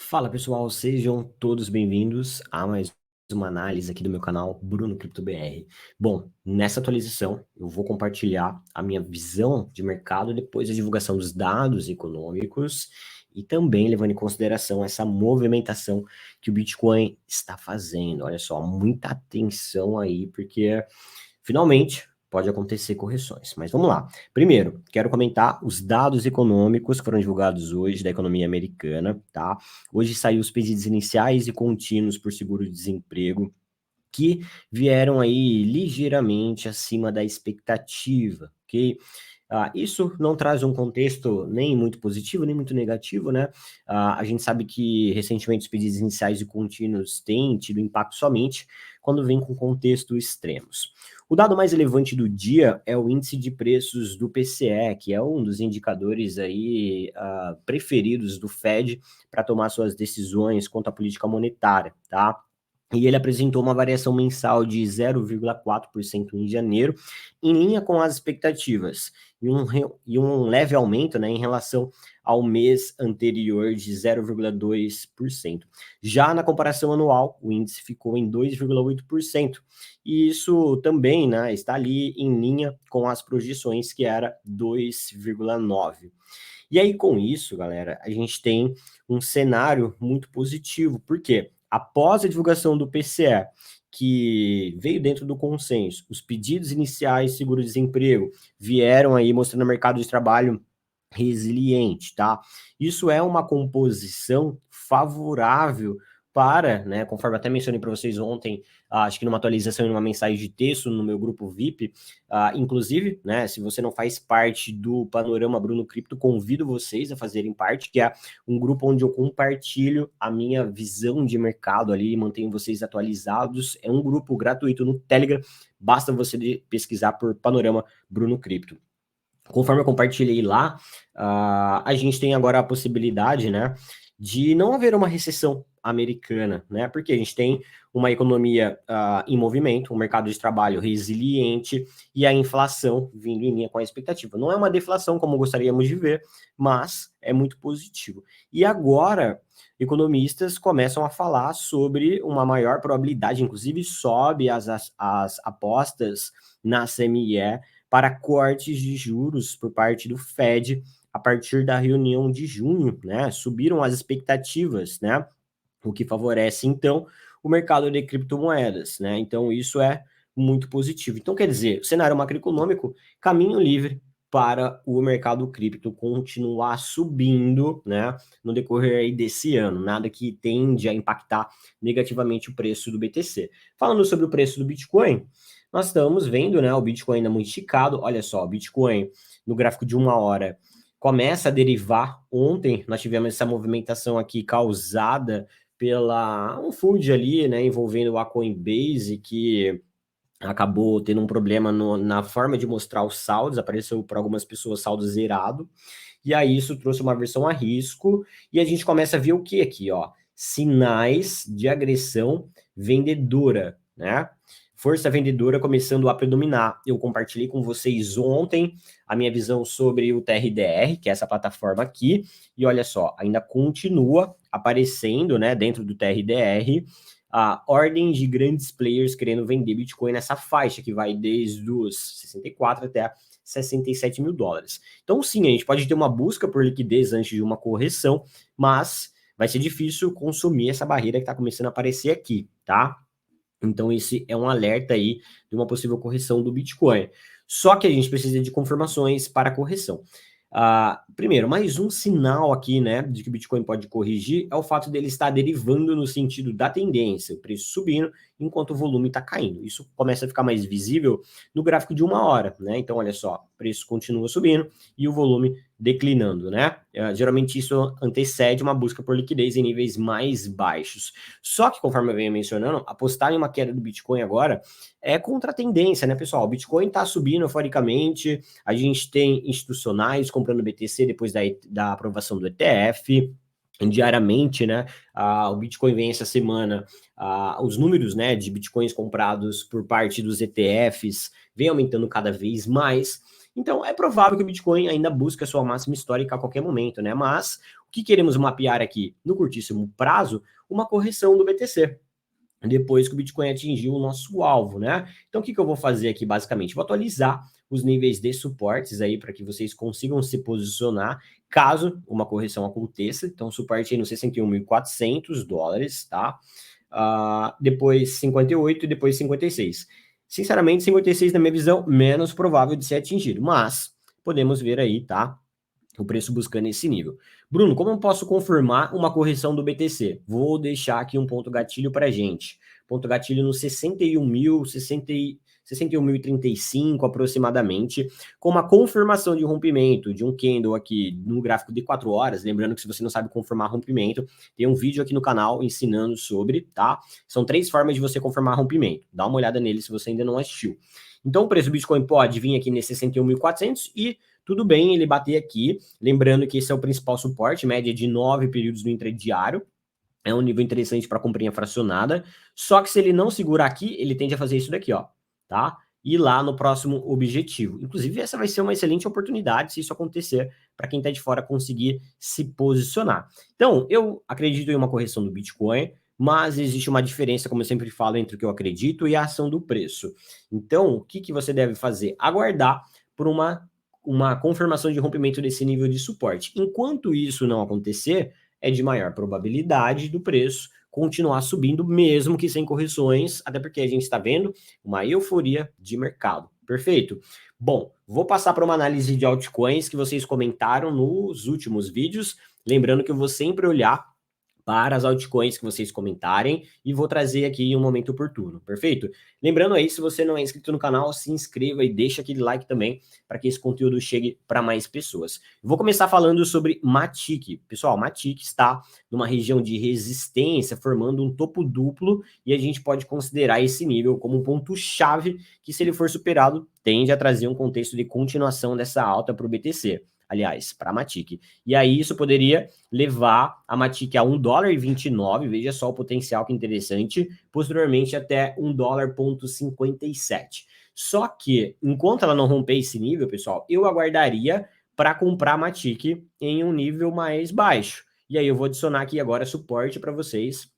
Fala pessoal, sejam todos bem-vindos a mais uma análise aqui do meu canal Bruno Cripto BR. Bom, nessa atualização eu vou compartilhar a minha visão de mercado depois da divulgação dos dados econômicos e também levando em consideração essa movimentação que o Bitcoin está fazendo. Olha só, muita atenção aí, porque finalmente pode acontecer correções. Mas vamos lá. Primeiro, quero comentar os dados econômicos que foram divulgados hoje da economia americana, tá? Hoje saiu os pedidos iniciais e contínuos por seguro-desemprego, que vieram aí ligeiramente acima da expectativa, ok? Isso não traz um contexto nem muito positivo, nem muito negativo, né? A gente sabe que recentemente os pedidos iniciais e contínuos têm tido impacto somente quando vem com contextos extremos. O dado mais relevante do dia é o índice de preços do PCE, que é um dos indicadores aí preferidos do Fed para tomar suas decisões quanto à política monetária, tá? E ele apresentou uma variação mensal de 0,4% em janeiro, em linha com as expectativas, e um leve aumento, né, em relação ao mês anterior de 0,2%. Já na comparação anual, o índice ficou em 2,8%, e isso também, né, está ali em linha com as projeções, que era 2,9%. E aí, com isso, galera, a gente tem um cenário muito positivo. Por quê? Após a divulgação do PCE, que veio dentro do consenso, os pedidos iniciais de seguro-desemprego vieram aí mostrando o mercado de trabalho resiliente, tá? Isso é uma composição favorável para, né, conforme até mencionei para vocês ontem, acho que numa atualização e numa mensagem de texto no meu grupo VIP, inclusive, né, se você não faz parte do Panorama Bruno Cripto, convido vocês a fazerem parte, que é um grupo onde eu compartilho a minha visão de mercado ali, mantenho vocês atualizados, é um grupo gratuito no Telegram, basta você pesquisar por Panorama Bruno Cripto. Conforme eu compartilhei lá, a gente tem agora a possibilidade, né, de não haver uma recessão americana, né, porque a gente tem uma economia em movimento, um mercado de trabalho resiliente e a inflação vindo em linha com a expectativa. Não é uma deflação como gostaríamos de ver, mas é muito positivo. E agora, economistas começam a falar sobre uma maior probabilidade, inclusive sobe as apostas na CME, para cortes de juros por parte do Fed a partir da reunião de junho, né? Subiram as expectativas, né? O que favorece, então, o mercado de criptomoedas, né? Então, isso é muito positivo. Então, quer dizer, o cenário macroeconômico, caminho livre para o mercado cripto continuar subindo, né, no decorrer aí desse ano, nada que tende a impactar negativamente o preço do BTC. Falando sobre o preço do Bitcoin, nós estamos vendo, né, o Bitcoin ainda muito esticado. Olha só, o Bitcoin no gráfico de uma hora começa a derivar. Ontem nós tivemos essa movimentação aqui causada pela um food ali, né, envolvendo a Coinbase, que acabou tendo um problema na forma de mostrar os saldos, apareceu para algumas pessoas saldo zerado, e aí isso trouxe uma versão a risco, e a gente começa a ver o que aqui, ó? Sinais de agressão vendedora, né? Força vendedora começando a predominar. Eu compartilhei com vocês ontem a minha visão sobre o TRDR, que é essa plataforma aqui, e olha só, ainda continua aparecendo, né, dentro do TRDR, a ordem de grandes players querendo vender Bitcoin nessa faixa, que vai desde os 64 até 67 mil dólares. Então, sim, a gente pode ter uma busca por liquidez antes de uma correção, mas vai ser difícil consumir essa barreira que está começando a aparecer aqui, tá? Então, esse é um alerta aí de uma possível correção do Bitcoin. Só que a gente precisa de confirmações para a correção. Primeiro, mais um sinal aqui, né, de que o Bitcoin pode corrigir é o fato dele estar derivando no sentido da tendência, o preço subindo enquanto o volume está caindo. Isso começa a ficar mais visível no gráfico de uma hora, né? Então, olha só, o preço continua subindo e o volume declinando, né? Geralmente isso antecede uma busca por liquidez em níveis mais baixos. Só que, conforme eu venho mencionando, apostar em uma queda do Bitcoin agora é contra a tendência, né, pessoal? O Bitcoin está subindo euforicamente, a gente tem institucionais comprando BTC depois da aprovação do ETF, diariamente, né? O Bitcoin vem essa semana, os números, né, de Bitcoins comprados por parte dos ETFs vem aumentando cada vez mais. Então, é provável que o Bitcoin ainda busque a sua máxima histórica a qualquer momento, né? Mas o que queremos mapear aqui no curtíssimo prazo? Uma correção do BTC. Depois que o Bitcoin atingiu o nosso alvo, né? Então, o que eu vou fazer aqui, basicamente? Vou atualizar os níveis de suportes aí para que vocês consigam se posicionar caso uma correção aconteça. Então, suporte aí no 61.400 dólares, tá? Depois 58 e depois 56. Sinceramente, 56, na minha visão, menos provável de ser atingido, mas podemos ver aí, tá? O preço buscando esse nível. Bruno, como eu posso confirmar uma correção do BTC? Vou deixar aqui um ponto gatilho para gente. Ponto gatilho no 61.035 aproximadamente, com uma confirmação de rompimento de um candle aqui no gráfico de 4 horas. Lembrando que se você não sabe confirmar rompimento, tem um vídeo aqui no canal ensinando sobre, tá? São 3 formas de você confirmar rompimento. Dá uma olhada nele se você ainda não assistiu. Então o preço do Bitcoin pode vir aqui nesse 61.400 e tudo bem ele bater aqui, lembrando que esse é o principal suporte, média de 9 períodos no intradiário, é um nível interessante para comprinha fracionada, só que se ele não segurar aqui, ele tende a fazer isso daqui, ó, tá? E lá no próximo objetivo. Inclusive, essa vai ser uma excelente oportunidade, se isso acontecer, para quem está de fora conseguir se posicionar. Então, eu acredito em uma correção do Bitcoin, mas existe uma diferença, como eu sempre falo, entre o que eu acredito e a ação do preço. Então, o que você deve fazer? Aguardar por uma confirmação de rompimento desse nível de suporte. Enquanto isso não acontecer, é de maior probabilidade do preço continuar subindo, mesmo que sem correções, até porque a gente está vendo uma euforia de mercado. Perfeito? Bom, vou passar para uma análise de altcoins que vocês comentaram nos últimos vídeos. Lembrando que eu vou sempre olhar para as altcoins que vocês comentarem e vou trazer aqui em um momento oportuno, perfeito? Lembrando aí, se você não é inscrito no canal, se inscreva e deixa aquele like também para que esse conteúdo chegue para mais pessoas. Vou começar falando sobre Matic. Pessoal, Matic está numa região de resistência, formando um topo duplo e a gente pode considerar esse nível como um ponto-chave que, se ele for superado, tende a trazer um contexto de continuação dessa alta para o BTC. Aliás, para a Matic. E aí isso poderia levar a Matic a $1,29, veja só o potencial que interessante, posteriormente até $1,57. Só que, enquanto ela não romper esse nível, pessoal, eu aguardaria para comprar a Matic em um nível mais baixo. E aí eu vou adicionar aqui agora suporte para vocês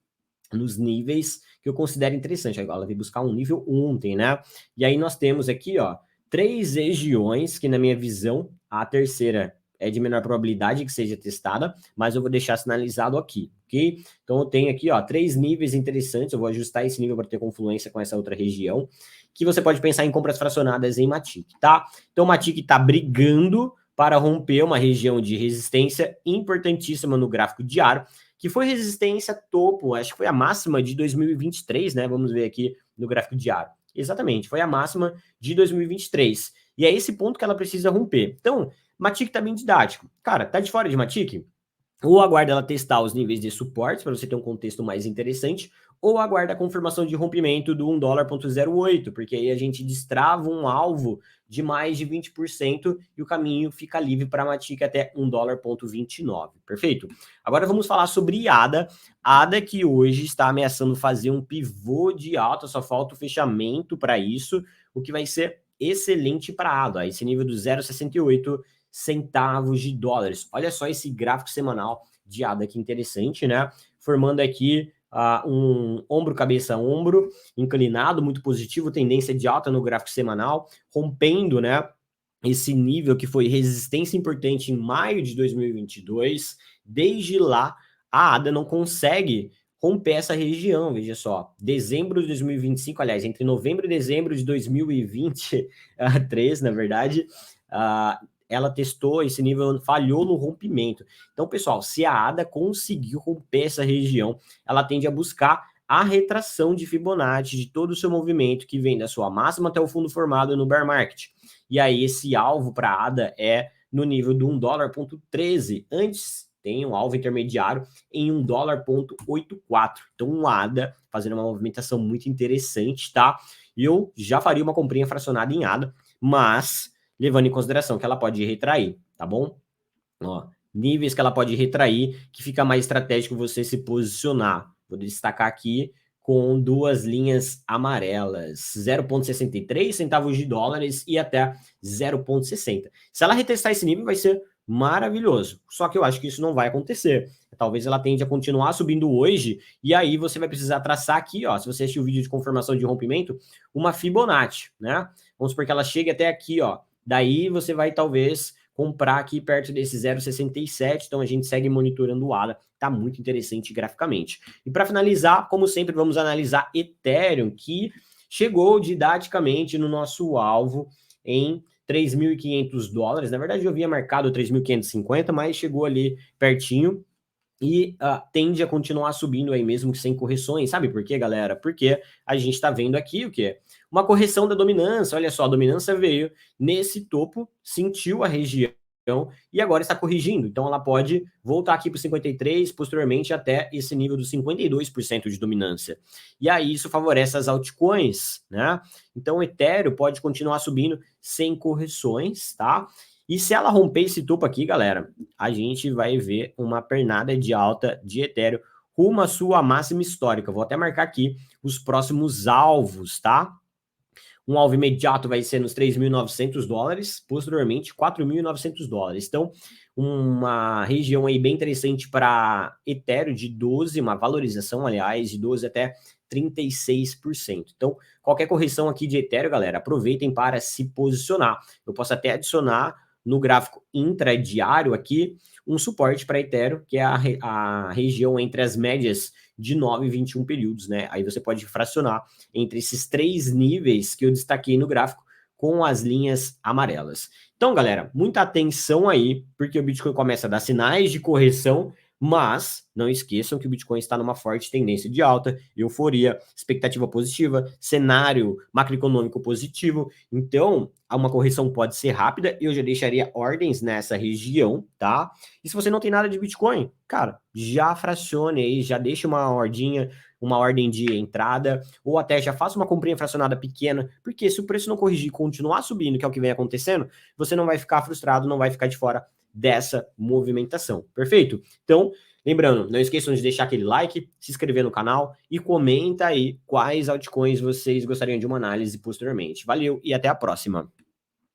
nos níveis que eu considero interessante. Agora ela veio buscar um nível ontem, né? E aí nós temos aqui, ó, 3 regiões que, na minha visão, a terceira é de menor probabilidade que seja testada, mas eu vou deixar sinalizado aqui, ok? Então eu tenho aqui, ó, 3 níveis interessantes, eu vou ajustar esse nível para ter confluência com essa outra região, que você pode pensar em compras fracionadas em Matic, tá? Então Matic está brigando para romper uma região de resistência importantíssima no gráfico diário, que foi resistência topo, acho que foi a máxima de 2023, né? Vamos ver aqui no gráfico diário. Exatamente, foi a máxima de 2023. E é esse ponto que ela precisa romper. Então, Matic tá bem didático. Cara, tá de fora de Matic? Ou aguarda ela testar os níveis de suporte para você ter um contexto mais interessante, ou aguarda a confirmação de rompimento do $1,08, porque aí a gente destrava um alvo de mais de 20% e o caminho fica livre para a Matic até $1,29. Perfeito? Agora vamos falar sobre ADA. ADA que hoje está ameaçando fazer um pivô de alta, só falta o fechamento para isso, o que vai ser excelente para ADA, esse nível do 0,68 centavos de dólares. Olha só esse gráfico semanal de ADA, que interessante, né? Formando aqui um ombro, cabeça, ombro, inclinado, muito positivo, tendência de alta no gráfico semanal, rompendo, né? Esse nível que foi resistência importante em maio de 2022. Desde lá, a ADA não consegue romper essa região, veja só. Dezembro de 2025, aliás, entre novembro e dezembro de 2023, na verdade, ela testou esse nível, falhou no rompimento. Então, pessoal, se a ADA conseguiu romper essa região, ela tende a buscar a retração de Fibonacci de todo o seu movimento que vem da sua máxima até o fundo formado no bear market. E aí esse alvo para a ADA é no nível de $1,13. Antes tem um alvo intermediário em $1,84. Então, um ADA fazendo uma movimentação muito interessante, tá? Eu já faria uma comprinha fracionada em ADA, mas levando em consideração que ela pode retrair, tá bom? Ó, níveis que ela pode retrair, que fica mais estratégico você se posicionar. Vou destacar aqui com duas linhas amarelas, 0,63 centavos de dólares e até 0,60. Se ela retestar esse nível, vai ser maravilhoso. Só que eu acho que isso não vai acontecer. Talvez ela tende a continuar subindo hoje, e aí você vai precisar traçar aqui, ó, se você assistiu o vídeo de confirmação de rompimento, uma Fibonacci, né? Vamos supor que ela chegue até aqui, ó. Daí você vai talvez comprar aqui perto desse 0,67, então a gente segue monitorando o ADA, tá muito interessante graficamente. E para finalizar, como sempre, vamos analisar Ethereum, que chegou didaticamente no nosso alvo em 3.500 dólares. Na verdade, eu havia marcado 3.550, mas chegou ali pertinho e tende a continuar subindo aí mesmo que sem correções. Sabe por quê, galera? Porque a gente está vendo aqui o quê? Uma correção da dominância. Olha só, a dominância veio nesse topo, sentiu a região e agora está corrigindo. Então ela pode voltar aqui para o 53, posteriormente até esse nível dos 52% de dominância. E aí isso favorece as altcoins, né? Então o Ethereum pode continuar subindo sem correções, tá? E se ela romper esse topo aqui, galera, a gente vai ver uma pernada de alta de Ethereum rumo à sua máxima histórica. Vou até marcar aqui os próximos alvos, tá? Um alvo imediato vai ser nos 3.900 dólares, posteriormente 4.900 dólares. Então, uma região aí bem interessante para Ethereum de 12, uma valorização, aliás, de 12 até 36%. Então, qualquer correção aqui de Ethereum, galera, aproveitem para se posicionar. Eu posso até adicionar no gráfico intradiário aqui um suporte para Ethereum, que é a região entre as médias de 9 e 21 períodos, né? Aí você pode fracionar entre esses três níveis que eu destaquei no gráfico com as linhas amarelas. Então, galera, muita atenção aí, porque o Bitcoin começa a dar sinais de correção, mas não esqueçam que o Bitcoin está numa forte tendência de alta, euforia, expectativa positiva, cenário macroeconômico positivo. Então, uma correção pode ser rápida, eu já deixaria ordens nessa região, tá? E se você não tem nada de Bitcoin, cara, já fracione aí, já deixa uma ordem de entrada, ou até já faça uma comprinha fracionada pequena, porque se o preço não corrigir e continuar subindo, que é o que vem acontecendo, você não vai ficar frustrado, não vai ficar de fora dessa movimentação, perfeito? Então, lembrando, não esqueçam de deixar aquele like, se inscrever no canal e comenta aí quais altcoins vocês gostariam de uma análise posteriormente. Valeu e até a próxima!